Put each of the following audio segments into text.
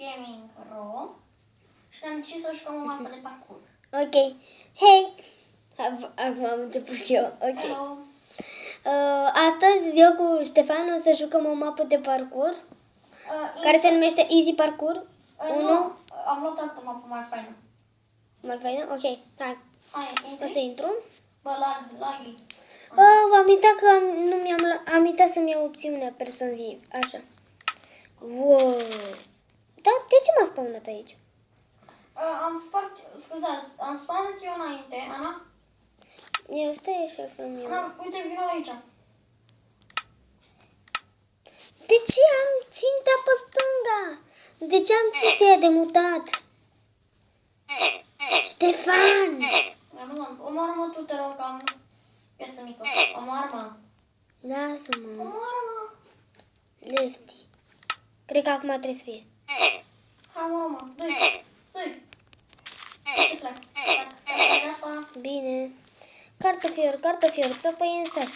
Gaming.ro și ne-am decis să jucăm o mapă de parcurs. Ok. Hei! Acum am început și eu. Ok. Hello! Astăzi eu cu Ștefan o să jucăm o mapă de parcurs care se numește Easy Parkour 1. Nu, am luat altă mapă mai faină. Mai faină? Ok. Hai. Hai, O să intru. Bă, laghi. V-am uitat că am uitat să-mi iau opțiunea person viv. Așa. Wow. Dar de ce m-a spawnat aici? Am spart eu înainte, Ana. Ia stai așa că mi Ana, uite, vino aici. De ce am ținta pe stânga? De ce am chestia de mutat? Ștefan! Omoară-mă tu, te rog, am viață mică. Omoară-mă. Lasă-mă. Omoară-mă. Lefty. Cred că acum trebuie să fie. Hai, omoară-mă. Dă-i. Ce plec? Gata. Bine. Cartofior, țopăi în sar.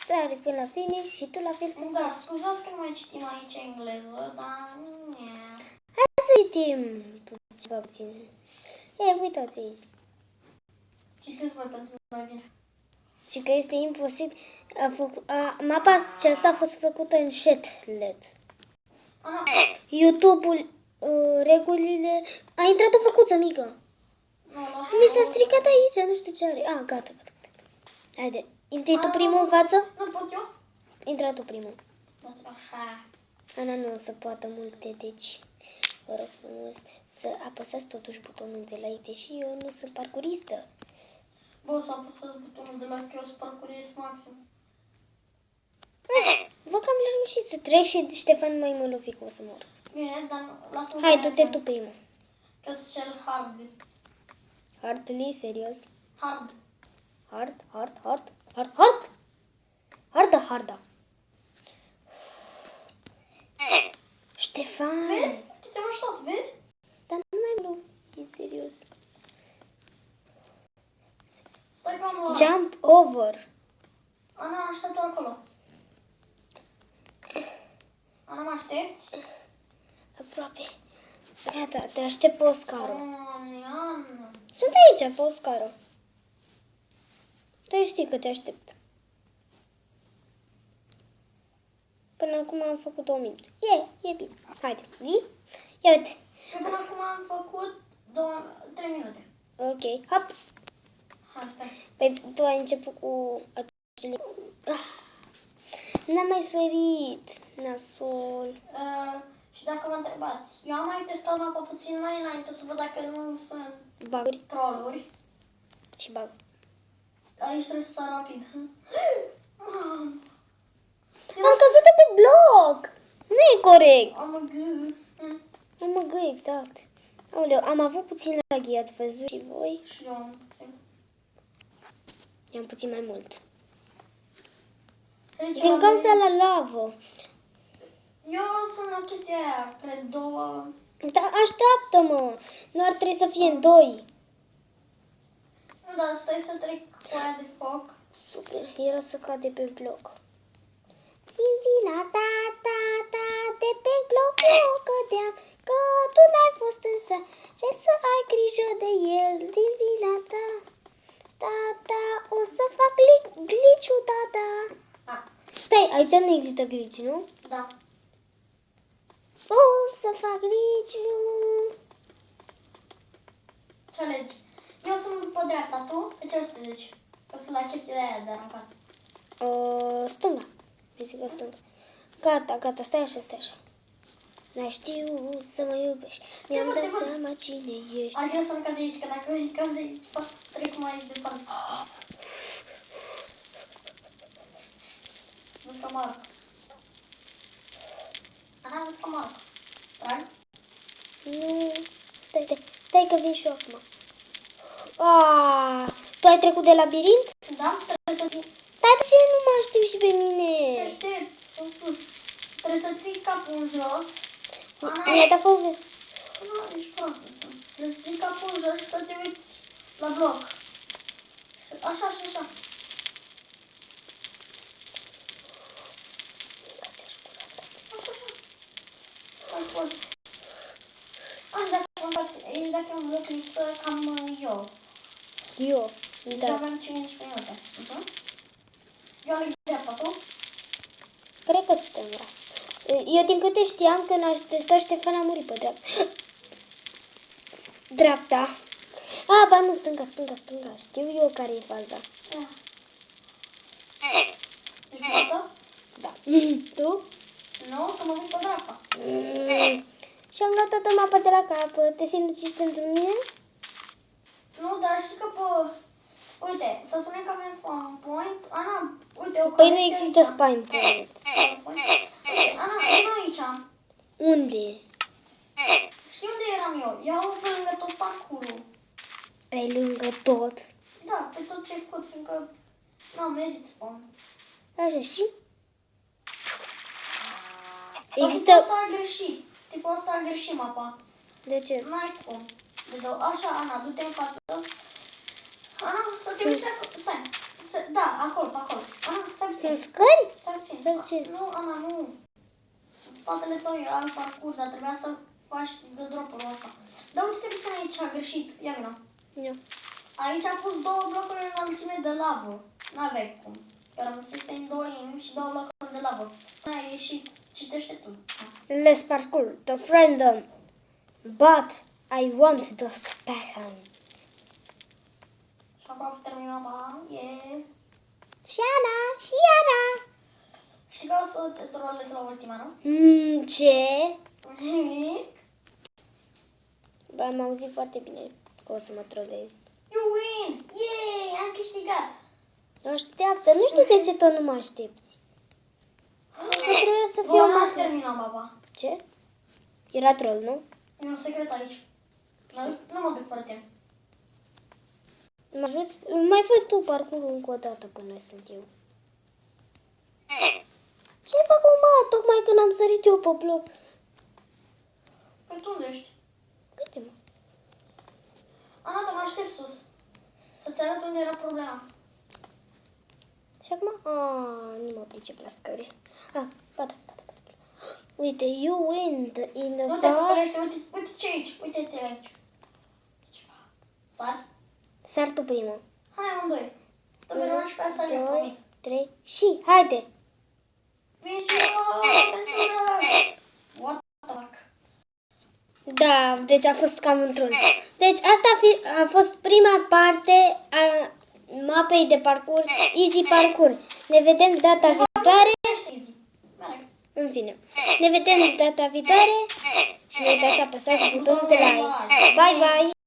Sari până la finish și tu la fel. Da, scuzați că nu mai citim aici engleză, dar nu e. Hai să citim ceva puțin. Ei, uitați aici. Citiți voi pentru mai bine. Și că este imposibil. Mapa aceasta a fost făcută în Shetlet. Ana, YouTube-ul, regulile... A intrat o făcuță mică. Mi s-a stricat aici, nu știu ce are. Gata. Haide, intri tu primul în față? Nu pot eu? Intra tu primul. Așa. Ana nu o să poată multe, deci vă rog frumos să apăsați totuși butonul de like, deși eu nu sunt parcuristă. Bă, o să apăsați butonul de like, eu sunt parcurist maxim. Vă cam le-am reușit să trec și Ștefan mai mă lovi că o să mor. Bine, dar lasă-mă. Hai, du-te tu primul. Că sunt cel hard. Hardly, serios. Hard. Harda. Ștefan. Vezi? Te-am așteptat, vezi? Dar nu mai mă e serios. Stai că am luat. Jump over. Ana, aștept-o acolo. Ana, mă aștepți? Aproape. Gata, te aștept pe o scară. Ana. Sunt aici, pe o scară. Tu știi că te aștept. Până acum am făcut 2 minute. E bine. Haide, vii? Ia uite. Eu până acum am făcut 3 minute. Ok, hop. Hai, stai. Păi tu ai început cu acele... N-am mai sărit. Nasol. Și dacă mă întrebați, eu am mai testat mapa puțin mai înainte să văd dacă nu sunt Baguri trolluri. și bag. Aici trebuie să sar rapid. Mam. Am căzut de pe bloc. Nu e corect. Am exact. Aoleu, am avut puțin lag, ați văzut și voi? Și eu am puțin. I-am puțin mai mult. Deci, Din cauza la lavă. eu sunt la chestia aia, cred 2. Da, așteaptă-mă. Nu ar trebui să fie în 2. Nu, dar stai să trec cu aia de foc. Super, era să cade pe bloc. Din vina ta, de pe bloc eu cădeam, că tu n-ai fost însă, ce să ai grijă de el. Din vina ta, o să fac glitch-ul, Stai, aici nu există glitch, nu? Da. O să fac glitch-ul. Ce alegi? Eu sunt pe dreapta, tu? Pe ce o să te duci? Că sunt la chestiile aia de aruncat. Stânga. Zic că stânga. Gata, stai așa. N-ai știut să mă iubești. Mi-am dat seama cine ești. Ar vrea să-mi cazi aici, că dacă îmi cazi aici, trec mai departe. Văd că marc. Aha, văd că marc. Trag? Nu. Stai că vin și eu acum. Tu ai trecut de labirint? Da, trebuie să ții. Dar ce nu mă aștept și pe mine? Te aștept, sunt sus. Trebuie să ții capul în jos. Mi-a dat foc. Nu, ești proastă. Trebuie să ții capul în jos și să te uiți la bloc. Așa și așa. Așa. că e un bloc lipsă cam eu. Eu. Deci Da. avem 5 minute. Eu aleg dreapta, tu? Cred că suntem la. Eu din câte știam, când a testat Ștefan a murit pe dreapta. Dreapta. A, ba nu, stânga. Știu eu care e faza. Ia. Deci dreapta? Da. Tu? Nu, să mă duc pe dreapta. Și am luat toată mapa de la capăt. Te simți și pentru mine? Nu, dar știi că pe... Uite, să spunem că avem spawn point. Ana, uite, o Păi nu cărește există aici. spawn point. Uite, Ana, vino aici. Unde? Știi unde eram eu? Iau pe lângă tot parcurul. Pe lângă tot. Da, pe tot ce ai făcut, fiindcă n-am merit spawn. Așa și? Dar Există... tipul ăsta a greșit. Tipul ăsta a greșit mapa. De ce? N-ai cum. Așa, Ana, du-te în față. Ana, să te uiți acolo. Stai. Da, acolo. Ana, stai puțin. Sunt scări? Stai puțin. Stai puțin. Nu, Ana, nu. În spatele tău e alt parcurs, dar trebuia să faci de drop-ul ăsta. Dar uite-te puțin aici, a greșit. Ia vină. Eu. Aici a pus 2 blocuri în înălțime de lavă. N-aveai cum. Că rămăsese în 2 inimi și 2 blocuri de lavă. N-ai ieșit. Citește tu. Let's parkour the random. But I want the spectrum. Și aproape terminăm mapa. Și Ana. Știi că o să te trolezi la ultima, nu? Ce? Nimic. Ba, am auzit foarte bine că o să mă trolezi. You win! Yay! Am câștigat! Așteaptă, nu știu de ce tot nu mă aștepți. Că trebuie să fiu Bun, am mai... terminat, baba. Ce? Era troll, nu? E un secret aici. Nu mă duc fără tine. Mă ajuți? Mai fă tu parcurul încă o dată până sunt eu. Ce fac acum? Tocmai când am sărit eu pe bloc. Păi tu unde ești? Uite-mă. Ana, te mă aștept sus. Să-ți arăt unde era problema. Și acum? Nu mă pricep la scări. Gata. Uite, you win in the Nu te far. păcălește, uite ce aici. Uite-te aici. Sar? Sar tu primul. Hai, amândoi. Tu pe 11 să ne promit. 2, 3 și haide! Vin și eu, aventură! What the fuck? Da, deci a fost cam într-un. Deci asta a fost prima parte a mapei de parcurs, Easy Parkour. Ne vedem data viitoare. Ești easy. Merg. În fine, ne vedem data viitoare și nu uitați să apăsați butonul de like. Bye, bye!